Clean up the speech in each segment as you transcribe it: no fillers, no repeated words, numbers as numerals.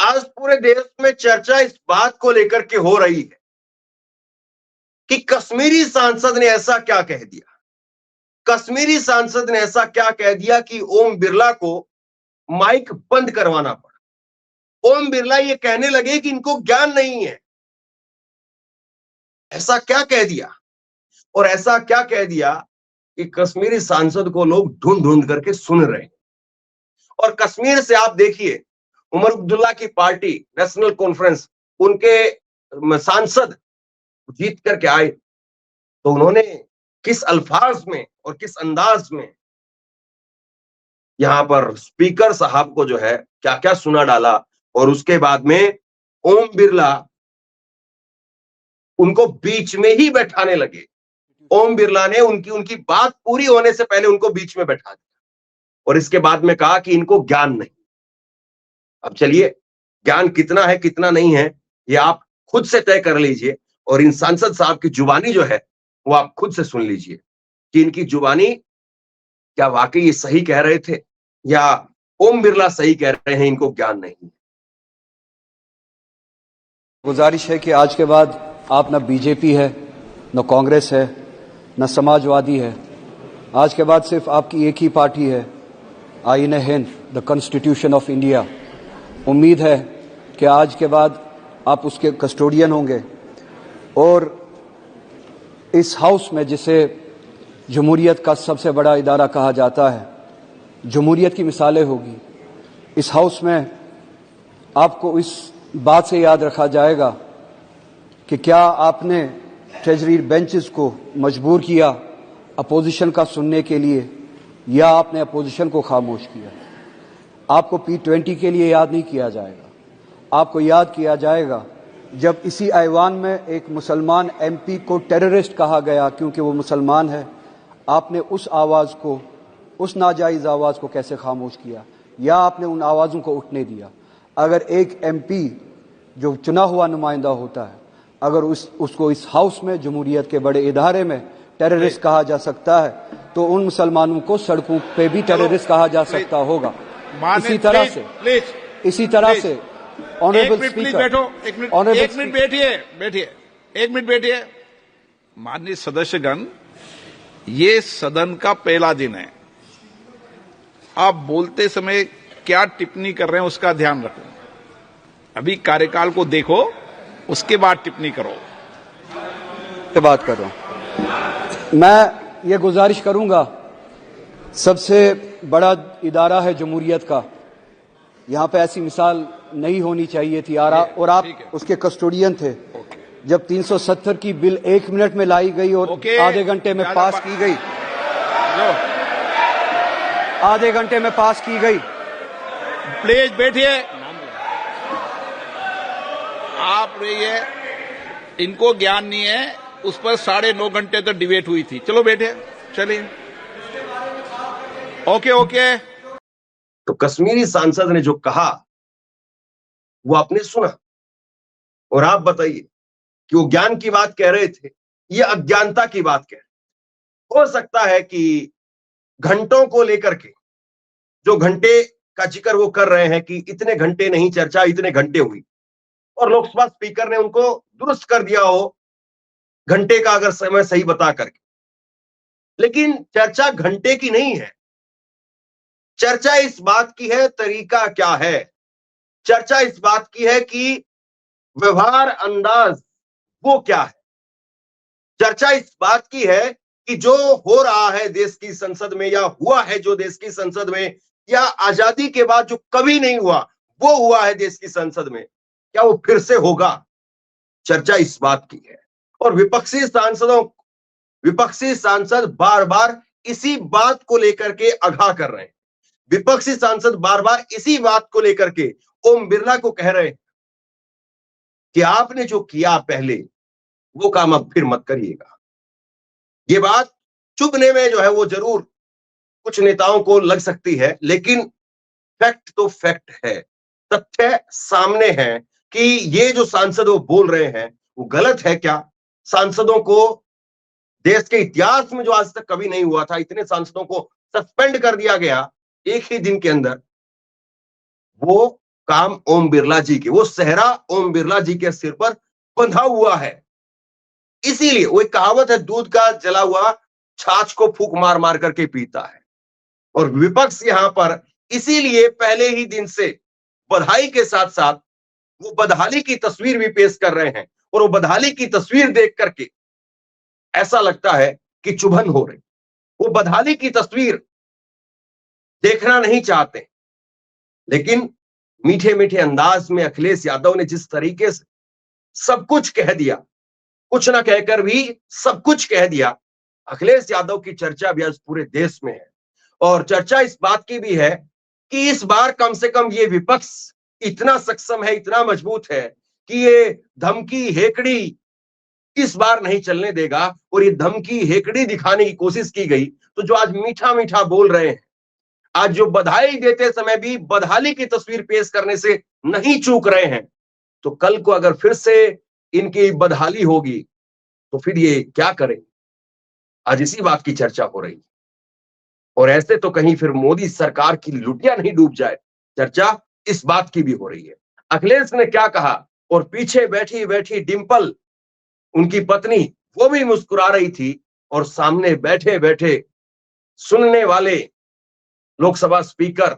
आज पूरे देश में चर्चा इस बात को लेकर के हो रही है कि कश्मीरी सांसद ने ऐसा क्या कह दिया, कश्मीरी सांसद ने ऐसा क्या कह दिया कि ओम बिरला को माइक बंद करवाना पड़ा। ओम बिरला ये कहने लगे कि इनको ज्ञान नहीं है। ऐसा क्या कह दिया, और ऐसा क्या कह दिया कि कश्मीरी सांसद को लोग ढूंढ ढूंढ करके सुन रहे हैं। और कश्मीर से आप देखिए, उमर अब्दुल्ला की पार्टी नेशनल कॉन्फ्रेंस, उनके सांसद जीत करके आए, तो उन्होंने किस अल्फाज में और किस अंदाज में यहां पर स्पीकर साहब को जो है क्या क्या सुना डाला। और उसके बाद में ओम बिरला उनको बीच में ही बैठाने लगे। ओम बिरला ने उनकी बात पूरी होने से पहले उनको बीच में बैठा दिया और इसके बाद में कहा कि इनको ज्ञान नहीं। अब चलिए, ज्ञान कितना है कितना नहीं है ये आप खुद से तय कर लीजिए, और इन सांसद साहब की जुबानी जो है वो आप खुद से सुन लीजिए कि इनकी जुबानी क्या वाकई ये सही कह रहे थे या ओम बिरला सही कह रहे हैं, इनको ज्ञान नहीं। गुजारिश है कि आज के बाद आप न बीजेपी है, न कांग्रेस है, न समाजवादी है। आज के बाद सिर्फ आपकी एक ही पार्टी है, आईन-ए-हिंद, द कॉन्स्टिट्यूशन ऑफ इंडिया। उम्मीद है कि आज के बाद आप उसके कस्टोडियन होंगे और इस हाउस में, जिसे जमहूरियत का सबसे बड़ा इदारा कहा जाता है, जमहूरियत की मिसालें होगी। इस हाउस में आपको इस बात से याद रखा जाएगा कि क्या आपने ट्रेजरी बेंचेस को मजबूर किया अपोजिशन का सुनने के लिए, या आपने अपोजिशन को खामोश किया। आपको P20 के लिए याद नहीं किया जाएगा, आपको याद किया जाएगा जब इसी ऐवान में एक मुसलमान MP को टेररिस्ट कहा गया क्योंकि वो मुसलमान है। आपने उस आवाज़ को, उस नाजायज़ आवाज़ को कैसे खामोश किया, या आपने उन आवाज़ों को उठने दिया। अगर एक MP जो चुना हुआ नुमाइंदा होता है, अगर उसको इस हाउस में, जमहूरियत के बड़े इदारे में टेररिस्ट कहा जा सकता है, तो उन मुसलमानों को सड़कों पे भी टेररिस्ट कहा जा सकता होगा। इसी तरह से ऑनरेबल स्पीकर, एक मिनट बैठिए। माननीय सदस्यगण, ये सदन का पहला दिन है। आप बोलते समय क्या टिप्पणी कर रहे हैं उसका ध्यान रखो। अभी कार्यकाल को देखो, उसके बाद टिप्पणी करो। से बात कर रहा हूं। मैं ये गुजारिश करूंगा, सबसे बड़ा इदारा है जमहूरियत का, यहां पे ऐसी मिसाल नहीं होनी चाहिए थी। और आप उसके कस्टोडियन थे जब 370 की बिल 1 मिनट में लाई गई और आधे घंटे में पास की गई। आधे घंटे में पास की गई। प्लीज बैठिए। आप रहिए, इनको ज्ञान नहीं है। उस पर 9.5 घंटे तक डिबेट हुई थी। चलो बैठे, चलिए। ओके। तो कश्मीरी सांसद ने जो कहा वो आपने सुना, और आप बताइए कि वो ज्ञान की बात कह रहे थे, ये अज्ञानता की बात कह रहे। हो सकता है कि घंटों को लेकर के, जो घंटे का जिक्र वो कर रहे हैं कि इतने घंटे नहीं चर्चा, इतने घंटे हुई, और लोकसभा स्पीकर ने उनको दुरुस्त कर दिया हो घंटे का अगर समय सही बता करके। लेकिन चर्चा घंटे की नहीं है, चर्चा इस बात की है तरीका क्या है। चर्चा इस बात की है कि व्यवहार, अंदाज वो क्या है। चर्चा इस बात की है कि जो हो रहा है देश की संसद में, या हुआ है जो देश की संसद में, या आजादी के बाद जो कभी नहीं हुआ वो हुआ है देश की संसद में, क्या वो फिर से होगा। चर्चा इस बात की है। और विपक्षी सांसद बार बार इसी बात को लेकर के आगाह कर रहे हैं। विपक्षी सांसद बार बार इसी बात को लेकर के ओम बिरला को कह रहे हैं कि आपने जो किया पहले वो काम अब फिर मत करिएगा। ये बात चुभने में जो है वो जरूर कुछ नेताओं को लग सकती है, लेकिन फैक्ट तो फैक्ट है। तथ्य सामने है कि ये जो सांसद वो बोल रहे हैं वो गलत है क्या। सांसदों को देश के इतिहास में जो आज तक कभी नहीं हुआ था, इतने सांसदों को सस्पेंड कर दिया गया एक ही दिन के अंदर, वो काम ओम बिरला जी की, वो सेहरा ओम बिरला जी के सिर पर बंधा हुआ है। इसीलिए वो एक कहावत है, दूध का जला हुआ छाछ को फूंक मार मार करके पीता है। और विपक्ष यहां पर इसीलिए पहले ही दिन से बधाई के साथ साथ वो बदहाली की तस्वीर भी पेश कर रहे हैं, और वो बदहाली की तस्वीर देख करके ऐसा लगता है कि चुभन हो रही। वो बदहाली की तस्वीर देखना नहीं चाहते, लेकिन मीठे मीठे अंदाज में अखिलेश यादव ने जिस तरीके से सब कुछ कह दिया, कुछ ना कहकर भी सब कुछ कह दिया। अखिलेश यादव की चर्चा भी आज पूरे देश में है, और चर्चा इस बात की भी है कि इस बार कम से कम ये विपक्ष इतना सक्षम है, इतना मजबूत है कि ये धमकी हेकड़ी इस बार नहीं चलने देगा। और ये धमकी हेकड़ी दिखाने की कोशिश की गई, तो जो आज मीठा मीठा बोल रहे हैं, आज जो बधाई देते समय भी बदहाली की तस्वीर पेश करने से नहीं चूक रहे हैं, तो कल को अगर फिर से इनकी बदहाली होगी तो फिर ये क्या करें। आज इसी बात की चर्चा हो रही है, और ऐसे तो कहीं फिर मोदी सरकार की लुटिया नहीं डूब जाए, चर्चा इस बात की भी हो रही है। अखिलेश ने क्या कहा, और पीछे बैठी बैठी डिंपल उनकी पत्नी वो भी मुस्कुरा रही थी, और सामने बैठे बैठे सुनने वाले लोकसभा स्पीकर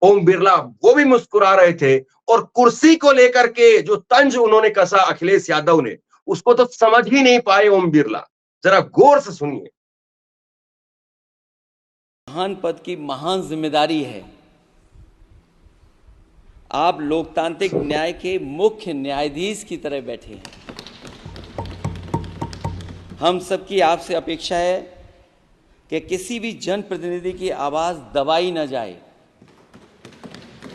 ओम बिरला वो भी मुस्कुरा रहे थे। और कुर्सी को लेकर के जो तंज उन्होंने कसा अखिलेश यादव ने, उसको तो समझ ही नहीं पाए ओम बिरला। जरा गौर से सुनिए। महान पद की महान जिम्मेदारी है। आप लोकतांत्रिक न्याय के मुख्य न्यायाधीश की तरह बैठे हैं। हम सबकी आपसे अपेक्षा है कि किसी भी जनप्रतिनिधि की आवाज़ दबाई न जाए,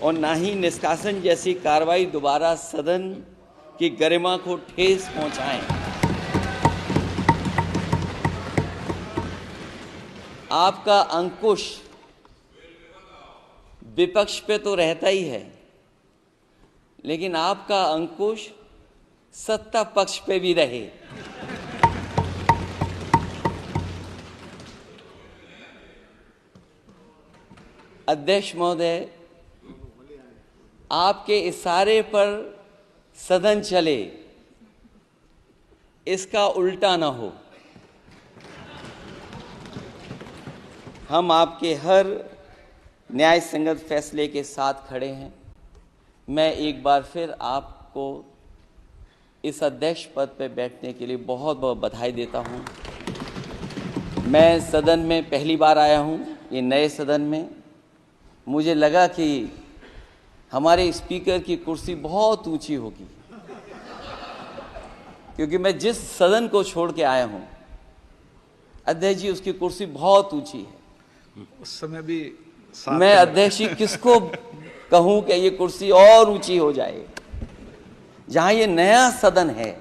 और ना ही निष्कासन जैसी कार्रवाई दोबारा सदन की गरिमा को ठेस पहुंचाएं। आपका अंकुश विपक्ष पे तो रहता ही है, लेकिन आपका अंकुश सत्ता पक्ष पे भी रहे। अध्यक्ष महोदय, आपके इशारे पर सदन चले, इसका उल्टा ना हो। हम आपके हर न्याय संगत फैसले के साथ खड़े हैं। मैं एक बार फिर आपको इस अध्यक्ष पद पर बैठने के लिए बहुत बहुत बधाई देता हूं। मैं सदन में पहली बार आया हूं, ये नए सदन में। मुझे लगा कि हमारे स्पीकर की कुर्सी बहुत ऊंची होगी, क्योंकि मैं जिस सदन को छोड़ के आया हूं, अध्यक्ष जी, उसकी कुर्सी बहुत ऊंची है। उस समय भी मैं अध्यक्ष जी किसको कहूं कि ये कुर्सी और ऊंची हो जाए। जहां ये नया सदन है,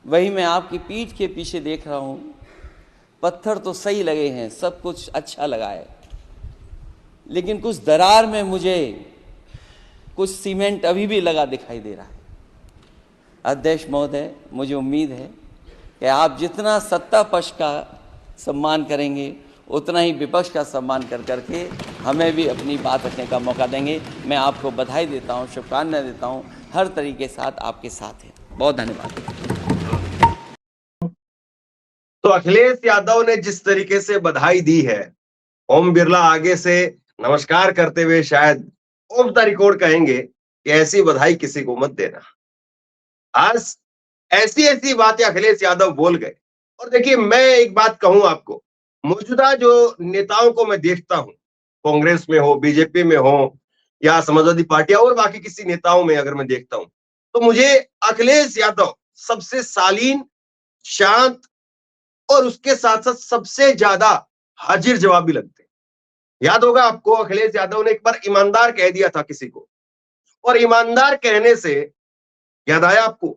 वही मैं आपकी पीठ के पीछे देख रहा हूं, पत्थर तो सही लगे हैं, सब कुछ अच्छा लगा है, लेकिन कुछ दरार में मुझे कुछ सीमेंट अभी भी लगा दिखाई दे रहा है। अध्यक्ष महोदय, मुझे उम्मीद है कि आप जितना सत्ता पक्ष का सम्मान करेंगे, उतना ही विपक्ष का सम्मान कर करके हमें भी अपनी बात रखने का मौका देंगे। मैं आपको बधाई देता हूं, शुभकामनाएं देता हूं, हर तरीके के साथ आपके साथ हैं। बहुत धन्यवाद। तो अखिलेश यादव ने जिस तरीके से बधाई दी है, ओम बिरला आगे से नमस्कार करते हुए शायद ऑफ द रिकॉर्ड कहेंगे कि ऐसी बधाई किसी को मत देना। आज ऐसी ऐसी बातें अखिलेश यादव बोल गए। और देखिए, मैं एक बात कहूं आपको, मौजूदा जो नेताओं को मैं देखता हूं, कांग्रेस में हो, बीजेपी में हो, या समाजवादी पार्टी और बाकी किसी नेताओं में अगर मैं देखता हूं, तो मुझे अखिलेश यादव सबसे शालीन, शांत और उसके साथ साथ सबसे ज्यादा हाजिर जवाबी लगते हैं। याद होगा आपको, अखिलेश यादव ने एक बार ईमानदार कह दिया था किसी को, और ईमानदार कहने से याद आया आपको,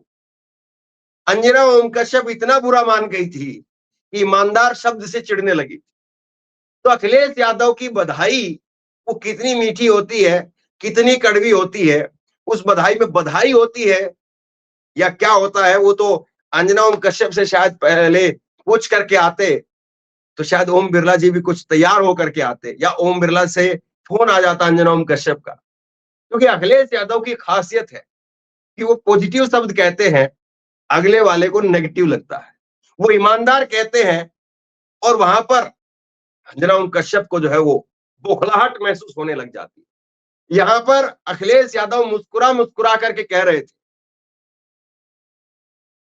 अंजना ओम कश्यप इतना बुरा मान गई थी कि ईमानदार शब्द से चिढ़ने लगी। तो अखिलेश यादव की बधाई वो कितनी मीठी होती है, कितनी कड़वी होती है, उस बधाई में बधाई होती है या क्या होता है, वो तो अंजना ओम कश्यप से शायद पहले पूछ करके आते, तो शायद ओम बिरला जी भी कुछ तैयार होकर के आते, या ओम बिरला से फोन आ जाता अंजना ओम कश्यप का क्योंकि अखिलेश यादव की खासियत है कि वो पॉजिटिव शब्द कहते हैं, अगले वाले को नेगेटिव लगता है। वो ईमानदार कहते हैं और वहां पर अंजना कश्यप को जो है वो बौखलाहट महसूस होने लग जाती है। यहां पर अखिलेश यादव मुस्कुरा मुस्कुरा करके कह रहे थे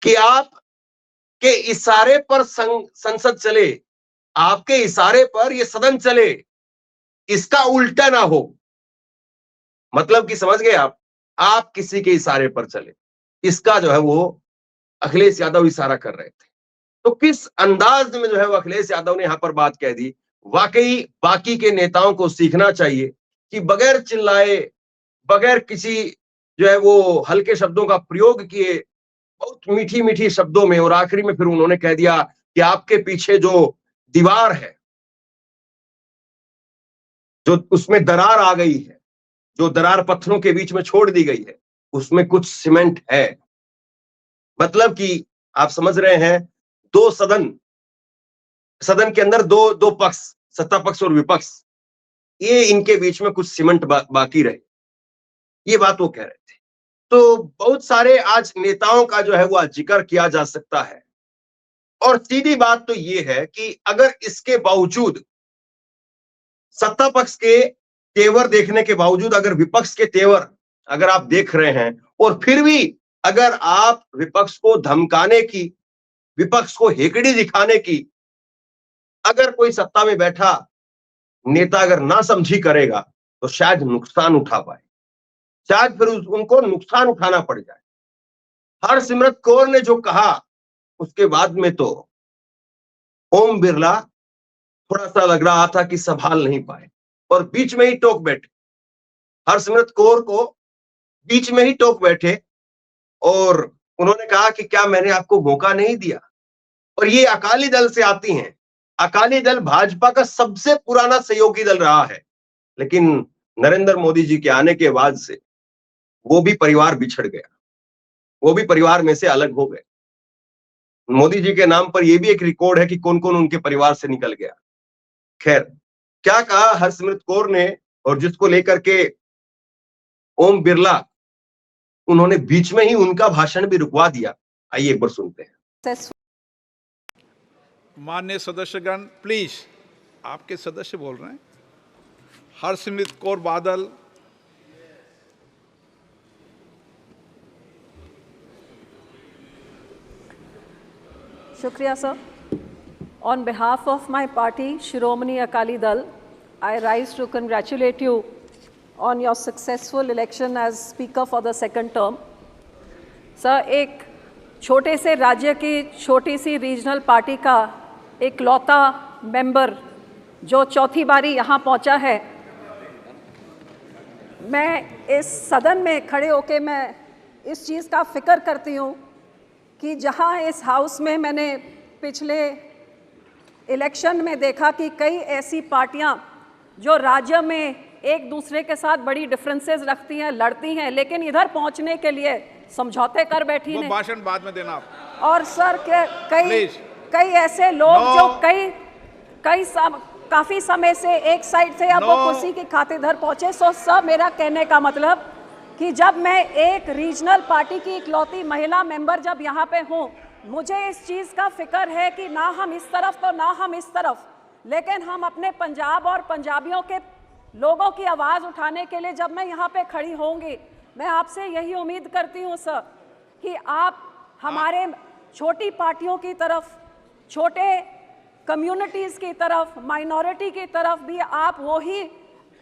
कि आप के इशारे पर संसद चले, आपके इशारे पर ये सदन चले, इसका उल्टा ना हो। मतलब कि समझ गए आप किसी के इशारे पर चले, इसका जो है वो अखिलेश यादव इशारा कर रहे थे। तो किस अंदाज में जो है वो अखिलेश यादव ने यहां पर बात कह दी। वाकई बाकी के नेताओं को सीखना चाहिए कि बगैर चिल्लाए, बगैर किसी जो है वो हल्के शब्दों का प्रयोग किए, बहुत मीठी मीठी शब्दों में, और आखिरी में फिर उन्होंने कह दिया कि आपके पीछे जो दीवार है, जो उसमें दरार आ गई है, जो दरार पत्थरों के बीच में छोड़ दी गई है, उसमें कुछ सीमेंट है। मतलब कि आप समझ रहे हैं, दो सदन के अंदर दो पक्ष, सत्ता पक्ष और विपक्ष, ये इनके बीच में कुछ सीमेंट बाकी रहे, ये बात वो कह रहे थे। तो बहुत सारे आज नेताओं का जो है वो जिक्र किया जा सकता है, और सीधी बात तो ये है कि अगर इसके बावजूद, सत्ता पक्ष के तेवर देखने के बावजूद, अगर विपक्ष के तेवर अगर आप देख रहे हैं, और फिर भी अगर आप विपक्ष को धमकाने की, विपक्ष को हेकड़ी दिखाने की अगर कोई सत्ता में बैठा नेता अगर ना समझी करेगा, तो शायद नुकसान उठा पाए, शायद फिर उनको नुकसान उठाना पड़ जाए। हरसिमरत कौर ने जो कहा, उसके बाद में तो ओम बिरला थोड़ा सा लग रहा था कि संभाल नहीं पाए, और बीच में ही टोक बैठे। हरसिमरत कौर को बीच में ही टोक बैठे और उन्होंने कहा कि क्या मैंने आपको मौका नहीं दिया। और ये अकाली दल से आती हैं। अकाली दल भाजपा का सबसे पुराना सहयोगी दल रहा है, लेकिन नरेंद्र मोदी जी के आने के बाद से वो भी परिवार बिछड़ गया, वो भी परिवार में से अलग हो गए। मोदी जी के नाम पर यह भी एक रिकॉर्ड है कि कौन कौन उनके परिवार से निकल गया। खैर, क्या कहा हरसिमरत कौर ने, और जिसको लेकर के ओम बिरला, उन्होंने बीच में ही उनका भाषण भी रुकवा दिया। आइए एक बार सुनते हैं। माननीय सदस्यगण, प्लीज, आपके सदस्य बोल रहे हैं। हरसिमरत कौर बादल। शुक्रिया sir. On behalf of my party, Shiromani Akali Dal, I rise to congratulate you on your successful election as Speaker for the second term. Sir, एक छोटे से राज्य की छोटी सी रीजनल पार्टी का एक लौता मेंबर जो चौथी बारी यहाँ पहुँचा है, मैं इस सदन में खड़े होके मैं इस चीज़ का फिक्र करती हूँ कि जहाँ इस हाउस में मैंने पिछले इलेक्शन में देखा कि कई ऐसी पार्टियाँ जो राज्य में एक दूसरे के साथ बड़ी डिफरेंसेस रखती हैं, लड़ती हैं, लेकिन इधर पहुँचने के लिए समझौते कर बैठी हैं। भाषण बाद में देना आप। और सर कई ऐसे लोग जो काफ़ी समय से एक साइड से अब वो कुर्सी की खातिर इधर पहुँचे। सो सर, मेरा कहने का मतलब कि जब मैं एक रीजनल पार्टी की इकलौती महिला मेंबर जब यहाँ पे हूँ, मुझे इस चीज़ का फिक्र है कि ना हम इस तरफ तो ना हम इस तरफ, लेकिन हम अपने पंजाब और पंजाबियों के लोगों की आवाज़ उठाने के लिए जब मैं यहाँ पे खड़ी होंगी, मैं आपसे यही उम्मीद करती हूँ सर कि आप हमारे छोटी पार्टियों की तरफ, छोटे कम्युनिटीज़ की तरफ, माइनॉरिटी की तरफ भी आप वही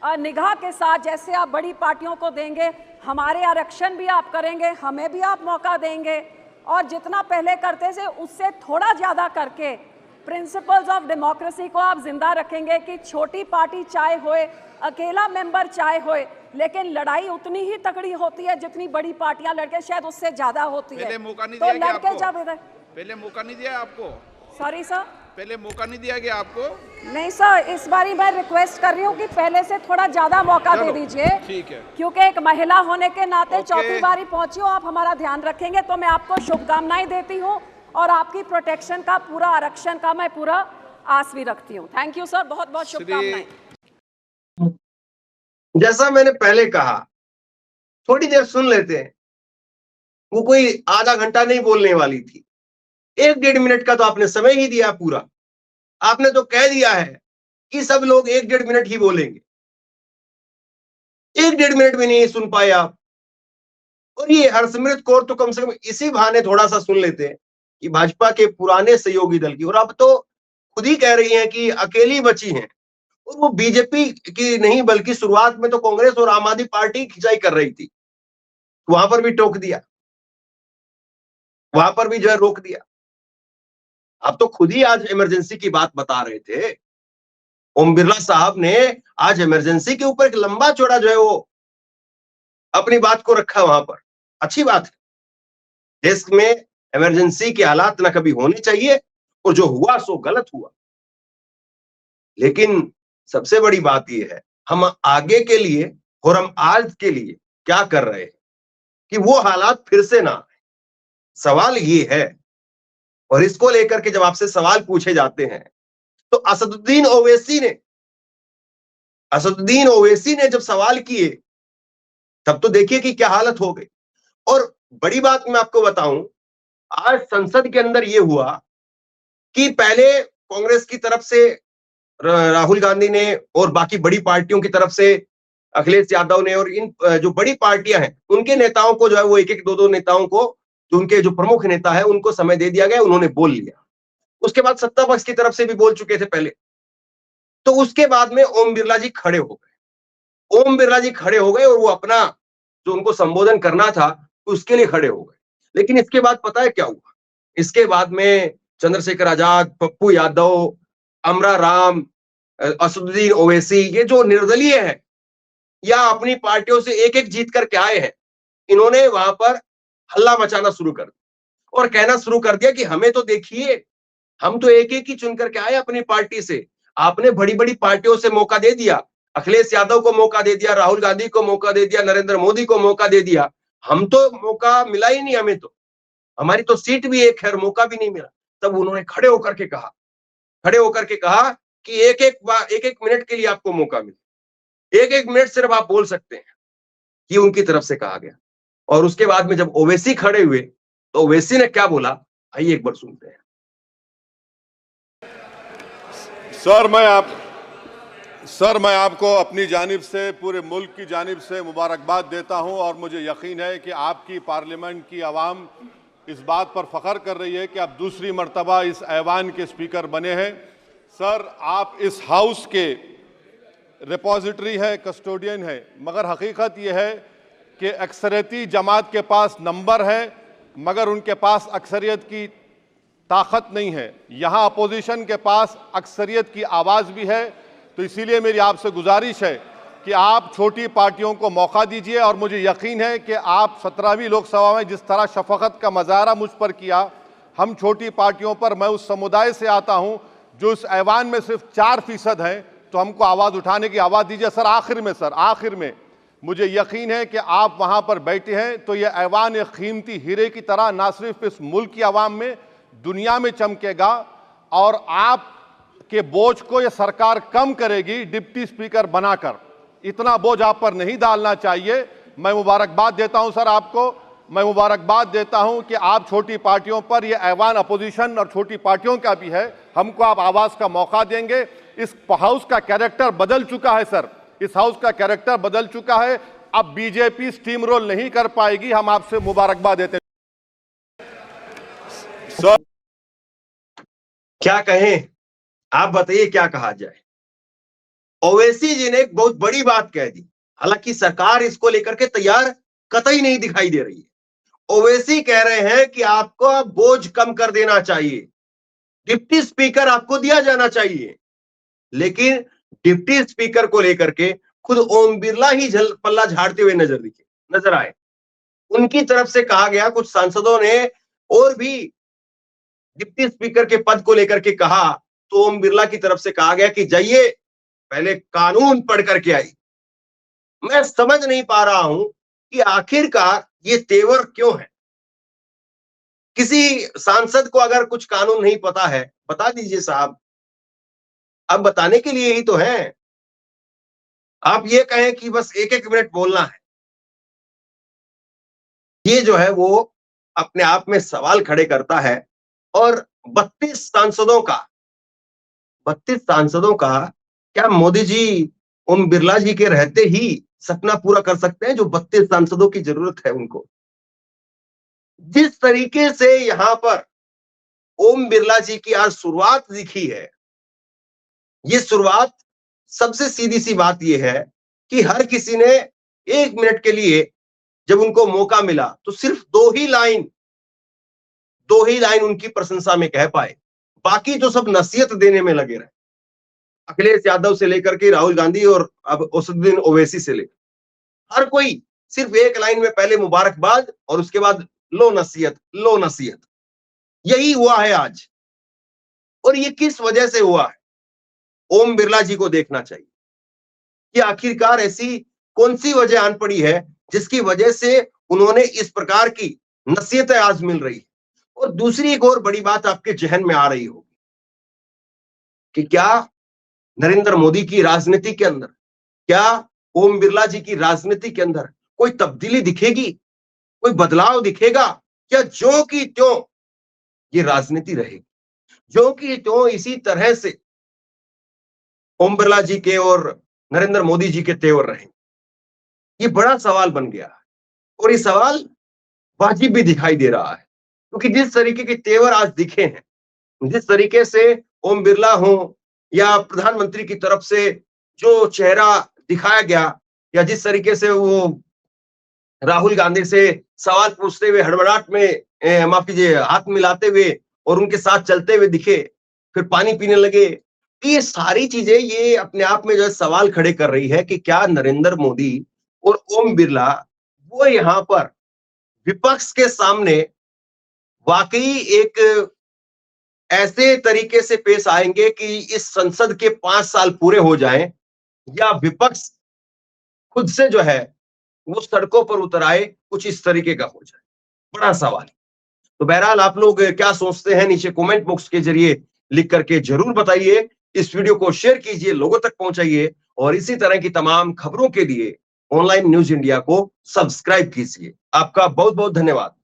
निगाह के साथ जैसे आप बड़ी पार्टियों को देंगे, हमारे आरक्षण भी आप करेंगे, हमें भी आप मौका देंगे, और जितना पहले करते थे उससे थोड़ा ज़्यादा करके प्रिंसिपल्स ऑफ डेमोक्रेसी को आप जिंदा रखेंगे कि छोटी पार्टी चाहे होए, अकेला मेंबर चाहे होए, लेकिन लड़ाई उतनी ही तगड़ी होती है जितनी बड़ी पार्टियां लड़के शायद उससे ज्यादा होती है। तो लड़के जब इधर पहले मौका नहीं दिया आपको। सॉरी सर, पहले मौका नहीं दिया गया आपको। नहीं सर, इस बारी मैं रिक्वेस्ट कर रही हूँ कि पहले से थोड़ा ज्यादा मौका दे दीजिए। ठीक है, क्योंकि एक महिला होने के नाते चौथी बारी पहुंची हो, आप हमारा ध्यान रखेंगे तो मैं आपको शुभकामनाएं देती हूँ और आपकी प्रोटेक्शन का, पूरा आरक्षण का मैं पूरा आस भी रखती हूँ। थैंक यू सर, बहुत बहुत शुभकामनाएं। जैसा मैंने पहले कहा थोड़ी देर सुन लेते हैं। वो कोई आधा घंटा नहीं बोलने वाली थी, 1-1.5 मिनट का तो आपने समय ही दिया पूरा। आपने तो कह दिया है कि सब लोग 1-1.5 मिनट ही बोलेंगे, 1-1.5 मिनट भी नहीं सुन पाए आप। और ये हरसिमरत कौर तो कम से कम इसी बहाने थोड़ा सा सुन लेते हैं कि भाजपा के पुराने सहयोगी दल की, और अब तो खुद ही कह रही हैं कि अकेली बची हैं, और वो बीजेपी की नहीं बल्कि शुरुआत में तो कांग्रेस और आम आदमी पार्टी खिंचाई कर रही थी, वहां पर भी टोक दिया, वहां पर भी जो है रोक दिया। आप तो खुद ही आज इमरजेंसी की बात बता रहे थे। ओम बिरला साहब ने आज इमरजेंसी के ऊपर एक लंबा चौड़ा जो है वो अपनी बात को रखा वहां पर। अच्छी बात है, देश में इमरजेंसी के हालात ना कभी होने चाहिए, और जो हुआ सो गलत हुआ। लेकिन सबसे बड़ी बात यह है, हम आगे के लिए और हम आज के लिए क्या कर रहे हैं कि वो हालात फिर से ना आए। सवाल ये है, और इसको लेकर के जब आपसे सवाल पूछे जाते हैं तो असदुद्दीन ओवैसी ने जब सवाल किए तब तो देखिए कि क्या हालत हो गई। और बड़ी बात मैं आपको बताऊं, आज संसद के अंदर यह हुआ कि पहले कांग्रेस की तरफ से राहुल गांधी ने और बाकी बड़ी पार्टियों की तरफ से अखिलेश यादव ने, और इन जो बड़ी पार्टियां हैं उनके नेताओं को जो है वो एक-एक, दो-दो नेताओं को, जो उनके जो प्रमुख नेता है उनको समय दे दिया गया, उन्होंने बोल लिया। उसके बाद सत्ता पक्ष की तरफ से भी बोल चुके थे पहले। तो उसके बाद में ओम बिरला जी खड़े हो गए। ओम बिरला जी खड़े हो गए और वो अपना जो उनको संबोधन करना था उसके लिए खड़े हो गए। लेकिन इसके बाद पता है क्या हुआ? इसके बाद में चंद्रशेखर आजाद, पप्पू यादव, अमरा राम, असदुद्दीन ओवैसी, ये जो निर्दलीय है या अपनी पार्टियों से एक-एक जीत करके आए हैं, इन्होंने वहां पर हल्ला मचाना शुरू कर दिया और कहना शुरू कर दिया कि हमें तो देखिए, हम तो एक-एक ही चुन करके आए अपनी पार्टी से। आपने बड़ी-बड़ी पार्टियों से मौका दे दिया, अखिलेश यादव को मौका दे दिया, राहुल गांधी को मौका दे दिया, नरेंद्र मोदी को मौका दे दिया। हम तो मौका मिला ही नहीं, हमें तो, हमारी तो सीट भी एक है और मौका भी नहीं मिला। तब उन्होंने खड़े होकर के कहा कि एक-एक मिनट के लिए आपको मौका मिले, एक-एक मिनट सिर्फ आप बोल सकते हैं। ये उनकी तरफ से कहा गया। और उसके बाद में जब ओवैसी खड़े हुए तो ओवैसी ने क्या बोला, आइए एक बार सुनते हैं। सर मैं आपको अपनी जानिब से, पूरे मुल्क की जानिब से मुबारकबाद देता हूं, और मुझे यकीन है कि आपकी पार्लियामेंट की आवाम इस बात पर फख्र कर रही है कि आप दूसरी मर्तबा इस ऐवान के स्पीकर बने हैं। सर, आप इस हाउस के रिपोजिटरी है, कस्टोडियन है, मगर हकीकत यह है कि अक्सरियती जमात के पास नंबर है मगर उनके पास अक्सरियत की ताकत नहीं है। यहाँ अपोजिशन के पास अक्सरियत की आवाज़ भी है। तो इसीलिए मेरी आपसे गुजारिश है कि आप छोटी पार्टियों को मौका दीजिए, और मुझे यकीन है कि आप 17वीं लोकसभा में जिस तरह शफकत का मुजाहरा मुझ पर किया, हम छोटी पार्टियों पर, मैं उस समुदाय से आता हूं जो इस ऐवान में सिर्फ 4% हैं, तो हमको आवाज़ उठाने की आवाज़ दीजिए। सर आखिर में मुझे यकीन है कि आप वहां पर बैठे हैं तो यह ऐवान एक कीमती हीरे की तरह ना सिर्फ इस मुल्क की आवाम में, दुनिया में चमकेगा, और आप के बोझ को यह सरकार कम करेगी डिप्टी स्पीकर बनाकर। इतना बोझ आप पर नहीं डालना चाहिए। मैं मुबारकबाद देता हूं सर आपको, मैं मुबारकबाद देता हूं कि आप छोटी पार्टियों पर, यह ऐवान अपोजिशन और छोटी पार्टियों का भी है, हमको आप आवाज का मौका देंगे। इस हाउस का कैरेक्टर बदल चुका है सर, इस हाउस का कैरेक्टर बदल चुका है। अब बीजेपी स्टीम रोल नहीं कर पाएगी। हम आपसे मुबारकबाद देते हैं सर। क्या कहें, आप बताइए क्या कहा जाए। ओवैसी जी ने एक बहुत बड़ी बात कह दी, हालांकि सरकार इसको लेकर के तैयार कतई नहीं दिखाई दे रही है। ओवैसी कह रहे हैं कि आपको बोझ कम कर देना चाहिए, डिप्टी स्पीकर आपको दिया जाना चाहिए। लेकिन डिप्टी स्पीकर को लेकर के खुद ओम बिरला ही पल्ला झाड़ते हुए नजर आए। उनकी तरफ से कहा गया, कुछ सांसदों ने और भी डिप्टी स्पीकर के पद को लेकर के कहा, तो ओम बिरला की तरफ से कहा गया कि जाइए पहले कानून पढ़ करके आई। मैं समझ नहीं पा रहा हूं कि आखिरकार ये तेवर क्यों है। किसी सांसद को अगर कुछ कानून नहीं पता है, बता दीजिए साहब, अब बताने के लिए ही तो है। आप ये कहें कि बस एक-एक मिनट बोलना है, ये जो है वो अपने आप में सवाल खड़े करता है। और 32 सांसदों का क्या मोदी जी ओम बिरला जी के रहते ही सपना पूरा कर सकते हैं, जो 32 सांसदों की जरूरत है उनको? जिस तरीके से यहां पर ओम बिरला जी की आज शुरुआत दिखी है, ये शुरुआत, सबसे सीधी सी बात यह है कि हर किसी ने 1 मिनट के लिए जब उनको मौका मिला तो सिर्फ दो ही लाइन उनकी प्रशंसा में कह पाए, बाकी तो सब नसीहत देने में लगे रहे। अखिलेश यादव से लेकर के राहुल गांधी और अब असदुद्दीन ओवैसी से लेकर हर कोई सिर्फ एक लाइन में पहले मुबारकबाद और उसके बाद लो नसीहत। यही हुआ है आज। और ये किस वजह से हुआ है, ओम बिरला जी को देखना चाहिए कि आखिरकार ऐसी कौन सी वजह आन पड़ी है जिसकी वजह से उन्होंने इस प्रकार की नसीहतें आज मिल रही है। और दूसरी एक और बड़ी बात आपके जहन में आ रही होगी कि क्या नरेंद्र मोदी की राजनीति के अंदर, क्या ओम बिरला जी की राजनीति के अंदर कोई तब्दीली दिखेगी, कोई बदलाव दिखेगा? क्या ज्यों की त्यों ये राजनीति रहेगी, ज्यों की त्यों इसी तरह से ओम बिरला जी के और नरेंद्र मोदी जी के तेवर रहेंगे? ये बड़ा सवाल बन गया है और ये सवाल वाजिब भी दिखाई दे रहा है, क्योंकि जिस तरीके के तेवर आज दिखे हैं, जिस तरीके से ओम बिरला हो या प्रधानमंत्री की तरफ से जो चेहरा दिखाया गया, या जिस तरीके से वो राहुल गांधी से सवाल पूछते हुए हड़बड़ाहट में माफ कीजिए हाथ मिलाते हुए और उनके साथ चलते हुए दिखे, फिर पानी पीने लगे, ये सारी चीजें ये अपने आप में जो है सवाल खड़े कर रही है कि क्या नरेंद्र मोदी और ओम बिरला वो यहां पर विपक्ष के सामने वाकई एक ऐसे तरीके से पेश आएंगे कि इस संसद के 5 साल पूरे हो जाएं, या विपक्ष खुद से जो है वो सड़कों पर उतर आए, कुछ इस तरीके का हो जाए? बड़ा सवाल। तो बहरहाल आप लोग क्या सोचते हैं, नीचे कमेंट बॉक्स के जरिए लिख करके जरूर बताइए। इस वीडियो को शेयर कीजिए, लोगों तक पहुंचाइए और इसी तरह की तमाम खबरों के लिए ऑनलाइन न्यूज इंडिया को सब्सक्राइब कीजिए। आपका बहुत बहुत धन्यवाद।